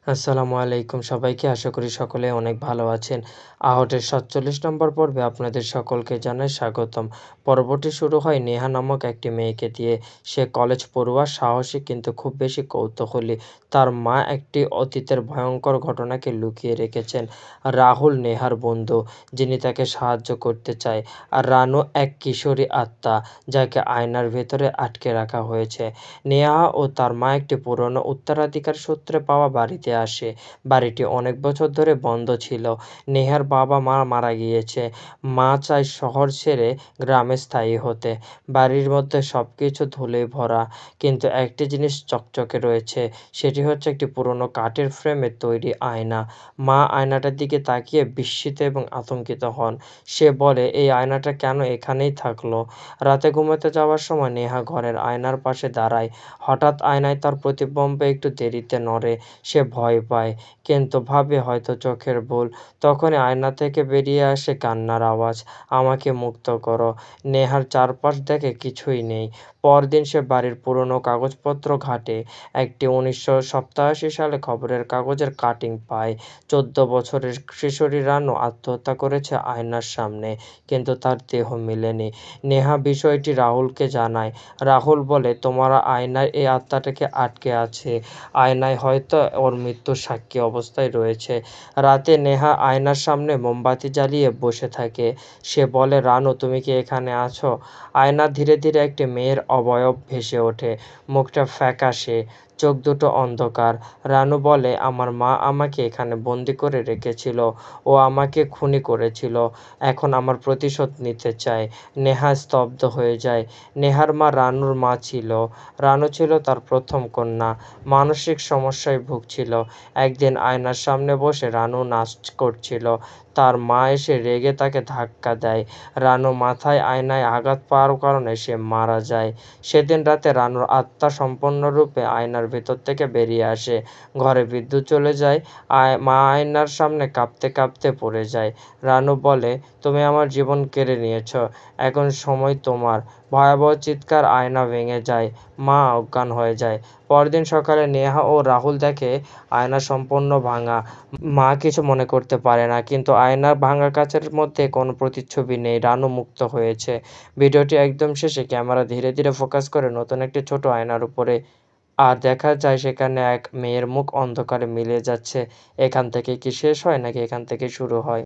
আসসালামু আলাইকুম সবাইকে। আশা করি সকলে অনেক ভালো আছেন। আহটের ৪৭ নম্বর পর্বে আপনাদের সকলকে জানাই স্বাগতম। পর্বটি শুরু হয় নেহা নামক একটি মেয়েকে দিয়ে। সে কলেজ পড়ুয়া, সাহসী কিন্তু খুব বেশি কৌতূহলী। তার মা একটি অতীতের ভয়ঙ্কর ঘটনাকে লুকিয়ে রেখেছেন। রাহুল নেহার বন্ধু, যিনি তাকে সাহায্য করতে চায়। আর রানু এক কিশোরী আত্মা, যাকে আয়নার ভেতরে আটকে রাখা হয়েছে। নেহা ও তার মা একটি পুরনো উত্তরাধিকার সূত্রে পাওয়া বাড়িতে আসে। বাড়িটি অনেক বছর ধরে বন্ধ ছিল। নেহার বাবা-মা মারা গিয়েছে। মা চায় শহর ছেড়ে গ্রামে স্থায়ী হতে। বাড়ির মধ্যে সবকিছু ধুলোয় ভরা, কিন্তু একটি জিনিস চকচকে রয়েছে। সেটি হচ্ছে একটি পুরনো কাঠের ফ্রেমে তৈরি আয়না। মা আয়নাটার দিকে তাকিয়ে বিস্মিত এবং আতঙ্কিত হন। সে বলে, এই আয়নাটা কেন এখানেই থাকলো? রাতে ঘুমাতে যাওয়ার সময় নেহা ঘরের আয়নার পাশে দাঁড়ায়। হঠাৎ আয়নায় তার প্রতিবিম্ব একটু দেরিতে নড়ে। সে ভয় পায়, কিন্তু ভাবে হয়তো চোখের ভুল। তখনই আয়না থেকে বেরিয়ে আসে কান্নার আওয়াজ, আমাকে মুক্ত করো। নেহার চারপাশ দেখে কিছুই নেই। পরদিন সে বাড়ির পুরনো কাগজপত্র ঘাঁটে। একটি ১৯৮৭ সালে খবরের কাগজের কাটিং পায়। ১৪ বছরের কিশোরী রানু আত্মহত্যা করেছে আয়নার সামনে, কিন্তু তার দেহ মেলেনি। নেহা বিষয়টি রাহুলকে জানায়। রাহুল বলে, তোমার আয়নায় এই আত্মাটাকে আটকে আছে। আয়নায় হয়তো ওর মৃত্যুর সাক্ষী অবস্থায় রয়েছে। রাতে নেহা আয়নার সামনে মোমবাতি জ্বালিয়ে বসে থাকে। সে বলে, রানু তুমি কি এখানে আছো? আয়না ধীরে ধীরে একটি মেয়ের অবয়ব ভেসে ওঠে। মুখটা ফ্যাকাশে, চোখ দুটো অন্ধকার। রানু বলে, আমার মা আমাকে এখানে বন্দি করে রেখেছিল। ও আমাকে খুনি করেছিল। এখন আমার প্রতিশোধ নিতে চায়। নেহা স্তব্ধ হয়ে যায়। নেহার মা রানুর মা ছিল। রানু ছিল তার প্রথম কন্যা। মানসিক সমস্যায় ভুগছিল। একদিন আয়নার সামনে বসে রানু নাচ করছিল। তার মা এসে রেগে তাকে ধাক্কা দেয়। রানু মাথায় আয়নায় আঘাত পাওয়ার কারণে সে মারা যায়। সেদিন রাতে রানুর আত্মা সম্পূর্ণরূপে আয়নার ভেতর থেকে বেরিয়ে আসে। ঘরে বিদ্যুৎ চলে যায়। মা আয়নার সামনে কাঁপতে কাঁপতে পড়ে যায়। রানু বলে, তুমি আমার জীবন কেড়ে নিয়েছ, এখন সময় তোমার। ভয়াবহ চিৎকার, আয়না ভেঙে যায়। মা অজ্ঞান হয়ে যায়। পরদিন সকালে নেহা ও রাহুল দেখে আয়না সম্পূর্ণ ভাঙা। মা কিছু মনে করতে পারে না, কিন্তু আয়নার ভাঙা কাচের মধ্যে কোনো প্রতিচ্ছবি নেই। রানু মুক্ত হয়েছে। ভিডিওটি একদম শেষে ক্যামেরা ধীরে ধীরে ফোকাস করে নতুন একটি ছোট আয়নার উপরে, আর দেখা যায় সেখানে এক মেয়ের মুখ অন্ধকারে মিলে যাচ্ছে। এখান থেকে কি শেষ হয়, নাকি এখান থেকে শুরু হয়?